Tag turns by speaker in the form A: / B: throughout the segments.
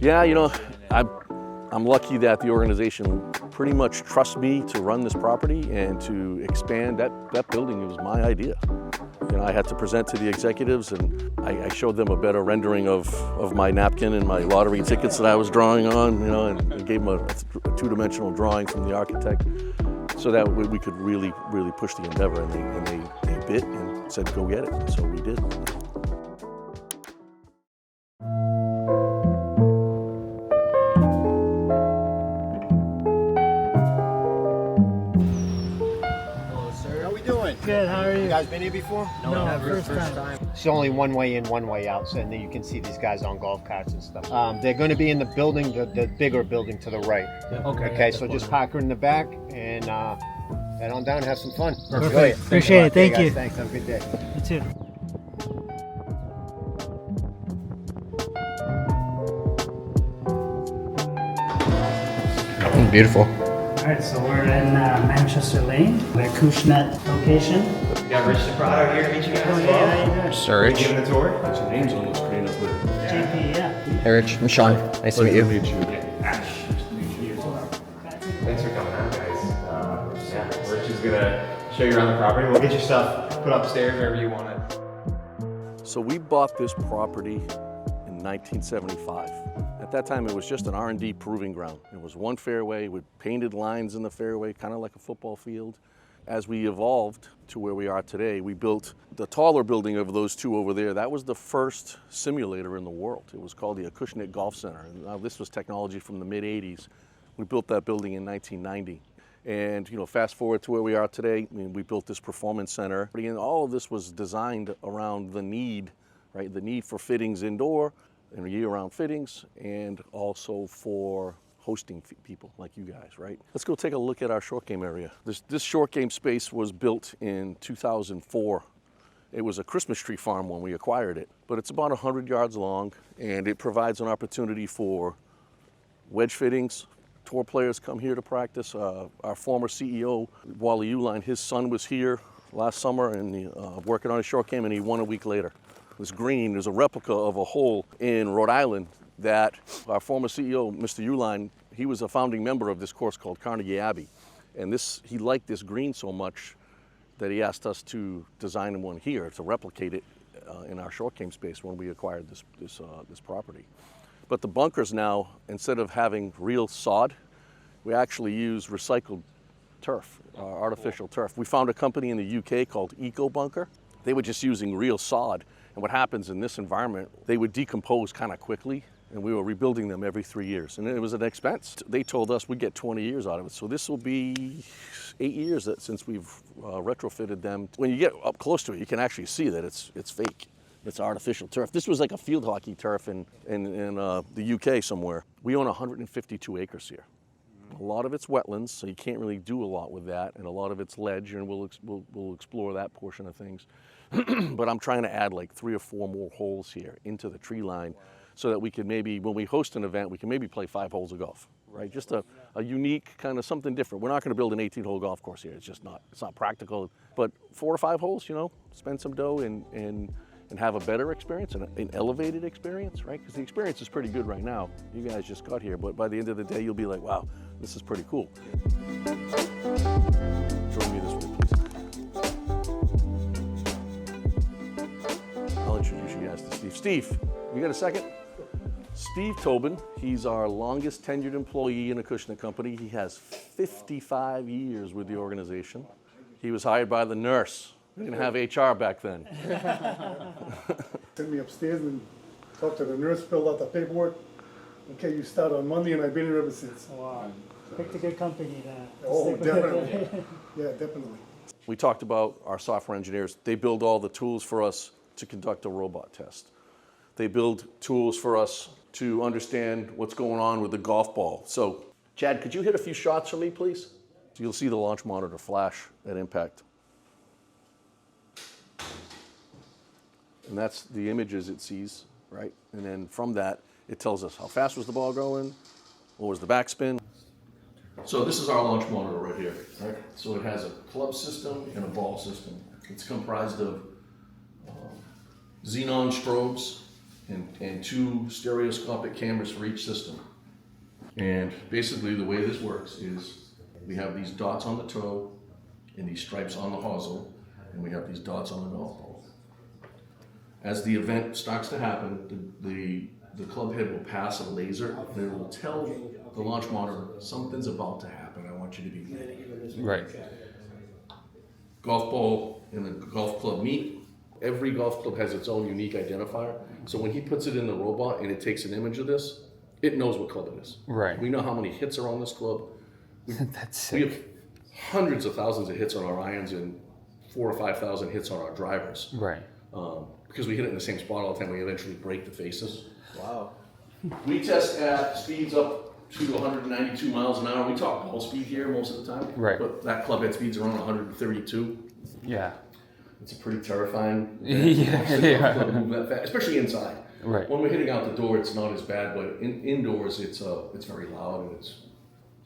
A: Yeah, I'm lucky that the organization pretty much trusts me to run this property and to expand that building. It was my idea. I had to present to the executives, and I showed them a better rendering of my napkin and my lottery tickets that I was drawing on, and gave them a two-dimensional drawing from the architect so that we could really, really push the endeavor. And they bit and said, go get it. So we did.
B: Good, how are you?
C: You guys been here before?
B: No, first time.
C: It's only one way in, one way out, so and then you can see these guys on golf carts and stuff. They're going to be in the building, the bigger building to the right.
B: Yeah.
C: Okay, so just park her in the back and head on down and have some fun.
B: Perfect.
C: Enjoy it.
B: Appreciate it. Thank you.
C: Thanks. Have a good day.
B: You too.
C: Beautiful.
B: All right, so we're in Manchester Lane, the Acushnet location.
D: We got Rich DePrado here to meet you guys as
B: How
D: well.
B: you doing?
C: Sir Rich.
D: Giving the tour.
A: Got your names on the screen up there.
B: JP, yeah.
C: Hey Rich, I'm Sean. Nice to meet you.
D: Ash. Thanks for coming on, guys. Yeah, Rich is gonna show you around the property. We'll get your stuff put upstairs wherever you want it.
A: So we bought this property in 1975. At that time, it was just an R&D proving ground. It was one fairway with painted lines in the fairway, kind of like a football field. As we evolved to where we are today, we built the taller building of those two over there. That was the first simulator in the world. It was called the Acushnet Golf Center. And now this was technology from the mid-'80s. We built that building in 1990. And fast forward to where we are today, we built this performance center. And all of this was designed around the need, right? The need for fittings indoor and year-round fittings, and also for hosting people like you guys, right? Let's go take a look at our short game area. This short game space was built in 2004. It was a Christmas tree farm when we acquired it, but it's about 100 yards long, and it provides an opportunity for wedge fittings. Tour players come here to practice. Our former CEO, Wally Uline, his son was here last summer and working on his short game, and he won a week later. This green is a replica of a hole in Rhode Island that our former CEO, Mr. Uline, he was a founding member of this course called Carnegie Abbey. And he liked this green so much that he asked us to design one here to replicate it in our short game space when we acquired this property. But the bunkers now, instead of having real sod, we actually use recycled turf, artificial turf. We found a company in the UK called Eco Bunker. They were just using real sod. And what happens in this environment, they would decompose kind of quickly, and we were rebuilding them every 3 years. And it was an expense. They told us we'd get 20 years out of it. So this will be 8 years since we've retrofitted them. When you get up close to it, you can actually see that it's fake. It's artificial turf. This was like a field hockey turf in the UK somewhere. We own 152 acres here. A lot of it's wetlands, so you can't really do a lot with that, and a lot of it's ledge, and we'll explore that portion of things. But I'm trying to add like 3 or 4 more holes here into the tree line so that we can maybe, when we host an event, we can maybe play 5 holes of golf, right? Just a unique kind of something different. We're not going to build an 18-hole golf course here. It's not practical. But 4 or 5 holes, spend some dough and have a better experience, an elevated experience, right? Because the experience is pretty good right now. You guys just got here, but by the end of the day, you'll be like, wow, this is pretty cool. Join me this way, please. I'll introduce you guys to Steve. Steve, you got a second? Steve Tobin, he's our longest tenured employee in Acushnet Company. He has 55 years with the organization. He was hired by the nurse. We didn't have HR back then.
E: Sent me upstairs and talked to the nurse, filled out the paperwork. Okay, you start on Monday, and I've been here ever since.
B: Wow. Picked a good company to
E: Oh,
B: stick with.
E: definitely. Yeah, definitely.
A: We talked about our software engineers. They build all the tools for us to conduct a robot test. They build tools for us to understand what's going on with the golf ball. So, Chad, could you hit a few shots for me, please? So you'll see the launch monitor flash at impact. And that's the images it sees, right? And then from that, it tells us how fast was the ball going, what was the backspin. So this is our launch monitor right here, right? So it has a club system and a ball system. It's comprised of xenon strobes and 2 stereoscopic cameras for each system. And basically the way this works is we have these dots on the toe and these stripes on the hosel, and we have these dots on the golf ball. As the event starts to happen, the club head will pass a laser and it will tell the launch monitor something's about to happen. I want you to be ready.
F: Right.
A: Golf ball and the golf club meet. Every golf club has its own unique identifier. So when he puts it in the robot and it takes an image of this, it knows what club it is.
F: Right.
A: We know how many hits are on this club.
F: That's
A: We
F: sick.
A: have hundreds of thousands of hits on our irons and 4,000 or 5,000 hits on our drivers.
F: Right.
A: Because we hit it in the same spot all the time, we eventually break the faces.
D: Wow.
A: We test at speeds up to 192 miles an hour. We talk ball speed here most of the time.
F: Right.
A: But that club head speed's around 132.
F: Yeah.
A: It's a pretty terrifying.
F: Yeah.
A: Club move that fast, especially inside.
F: Right.
A: When we're hitting out the door, it's not as bad, but indoors, it's very loud and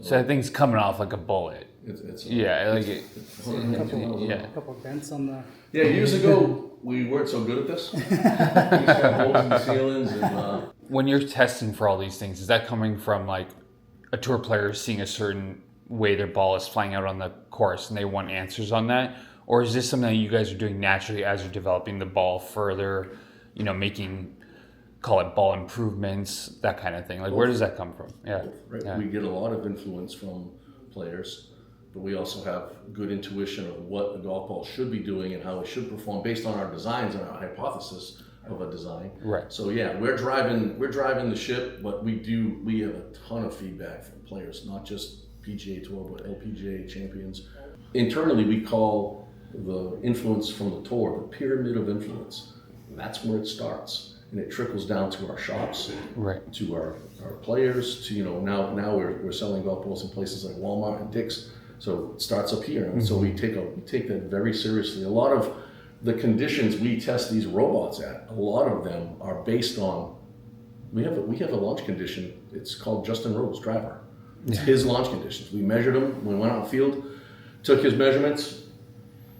F: So that thing's coming off like a bullet.
A: it's
F: Yeah, like it.
A: it's 192 miles an
F: Yeah.
A: hour.
B: A couple dents on the.
A: Yeah, years ago, we weren't so good at this. We used to have holes in the ceilings and
F: When you're testing for all these things, is that coming from like a tour player seeing a certain way their ball is flying out on the course and they want answers on that? Or is this something that you guys are doing naturally as you're developing the ball further, making, call it ball improvements, that kind of thing? Like, where does that come from? Yeah.
A: right,
F: Yeah.
A: we get a lot of influence from players, but we also have good intuition of what a golf ball should be doing and how it should perform based on our designs and our hypothesis of a design.
F: Right.
A: So yeah, we're driving the ship, but we have a ton of feedback from players, not just PGA Tour, but LPGA champions. Internally, we call the influence from the tour the pyramid of influence. And that's where it starts, and it trickles down to our shops,
F: Right.
A: to our players, to now we're selling golf balls in places like Walmart and Dick's. So it starts up here, and so we take that very seriously. A lot of the conditions we test these robots at, a lot of them are based on. We have a launch condition. It's called Justin Rose driver. It's his launch conditions. We measured him. We went out in the field, took his measurements,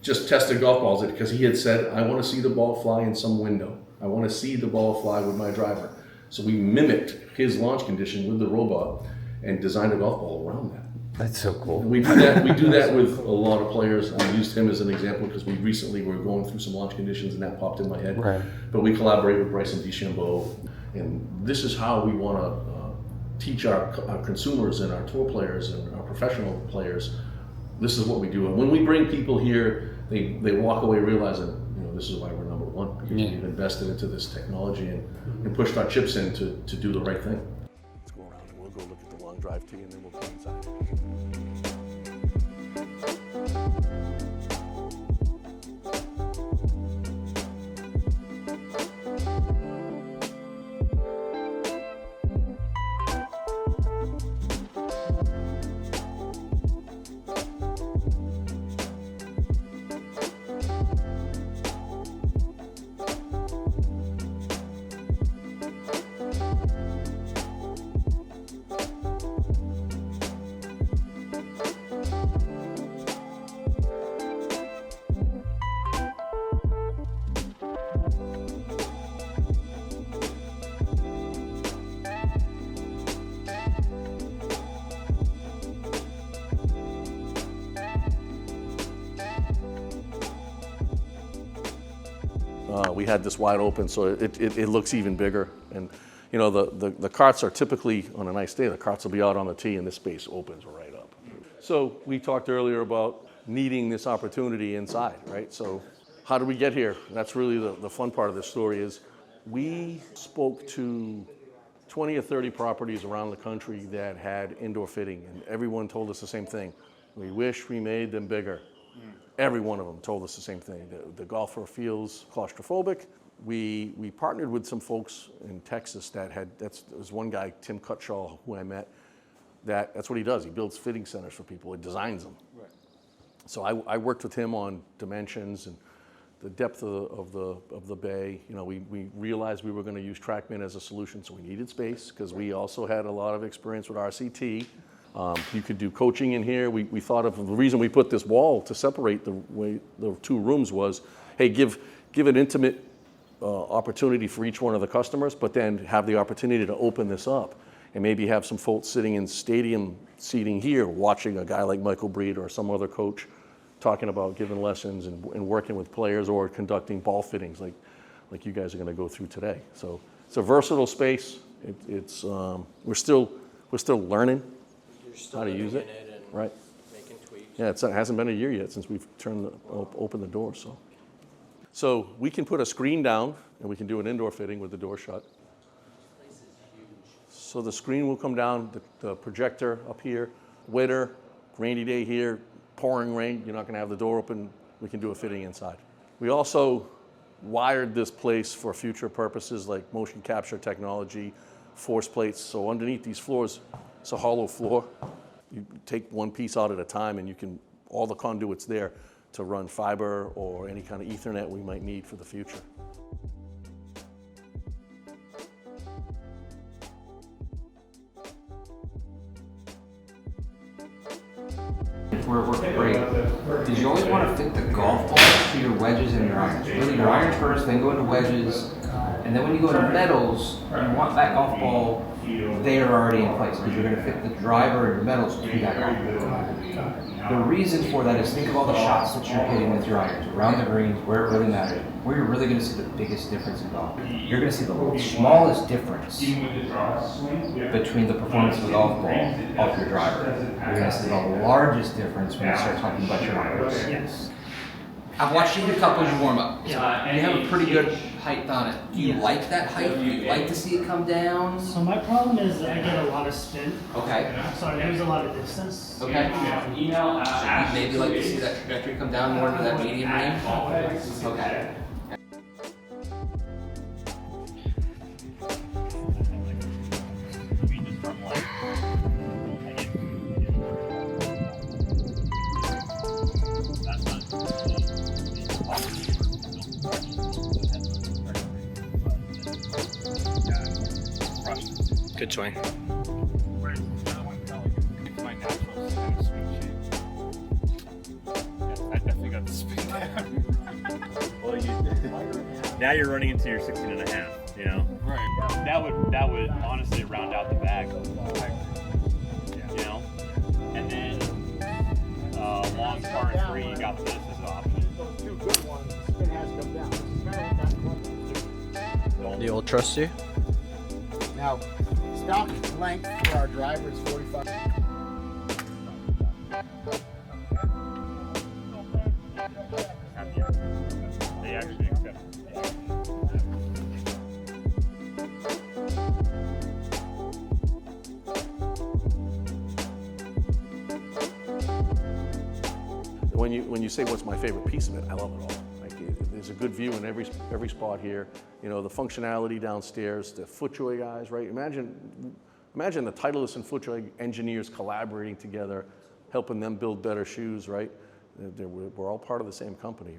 A: just tested golf balls because he had said, I want to see the ball fly in some window. I want to see the ball fly with my driver. So we mimicked his launch condition with the robot and designed a golf ball around that.
F: That's so cool.
A: We do that. We do that with a lot of players. I used him as an example because we recently were going through some launch conditions and that popped in my head.
F: Right.
A: But we collaborate with Bryson DeChambeau, and this is how we want to teach our consumers and our tour players and our professional players. This is what we do, and when we bring people here, they walk away realizing, this is why we're number one, because we've invested into this technology and pushed our chips in to do the right thing. Let's go around and we'll go look at the long drive tee and then we'll come inside. We had this wide open, so it looks even bigger. And the carts are typically, on a nice day, the carts will be out on the tee and this space opens right up. So we talked earlier about needing this opportunity inside, right? So how did we get here? That's really the fun part of this story is we spoke to 20 or 30 properties around the country that had indoor fitting, and everyone told us the same thing. We wish we made them bigger. Every one of them told us the same thing. The golfer feels claustrophobic. We partnered with some folks in Texas there's one guy, Tim Cutshaw, who I met, that's what he does. He builds fitting centers for people. He designs them. Right. So I worked with him on dimensions and the depth of the bay. We realized we were going to use TrackMan as a solution, so we needed space because we also had a lot of experience with RCT. You could do coaching in here. We thought of the reason we put this wall to separate the two rooms was, hey, give an intimate opportunity for each one of the customers, but then have the opportunity to open this up and maybe have some folks sitting in stadium seating here watching a guy like Michael Breed or some other coach talking about giving lessons and working with players or conducting ball fittings like you guys are going to go through today. So it's a versatile space. We're still learning how to use it. Right.
G: Making tweaks.
A: Yeah, it hasn't been a year yet since we've opened the door. So we can put a screen down and we can do an indoor fitting with the door shut. So the screen will come down, the projector up here, winter, rainy day here, pouring rain, you're not going to have the door open, we can do a fitting inside. We also wired this place for future purposes like motion capture technology, force plates. So underneath these floors, it's a hollow floor. You take one piece out at a time and all the conduits there to run fiber or any kind of Ethernet we might need for the future.
G: We're great. Did you always want to fit the golf balls to your wedges and your irons? Really, your irons first, then go into wedges, and then when you go into metals, you want that golf ball there already in place because you're going to fit the driver and your metals to that golf ball. The reason for that is think of all the shots that you're hitting with your irons around the greens, where it really matters. Where you're really going to see the biggest difference in golf. You're going to see the smallest difference between the performance of the golf ball off your driver. You're going to see the largest difference when you start talking about your irons.
B: Yes.
G: I've watched you hit a couple as you warm up.
B: Yeah.
G: You have a pretty good height on it. Do you like that height? Do you like to see it come down?
B: So my problem is I get a lot of spin,
G: Okay.
B: so I lose a lot of distance.
G: Okay. So you'd maybe like to see that trajectory come down more into that medium range? Okay. Good swing.
F: My natural kind of swing shape. Yeah, I definitely got the spin there.
H: Well, now you're running into your 16 and a half, you know?
F: Right.
H: That would honestly round out the bag, you know? And then long par and 3, you got this as an option.
C: Those two good ones, spin has come down.
G: The old trust you?
C: Now, stock length for our driver is 45.
H: They actually accept it.
A: When you say what's my favorite piece of it, I love it all. There's a good view in every spot here. You know, the functionality downstairs, the FootJoy guys, right? Imagine the Titleist and FootJoy engineers collaborating together, helping them build better shoes, right? We're all part of the same company.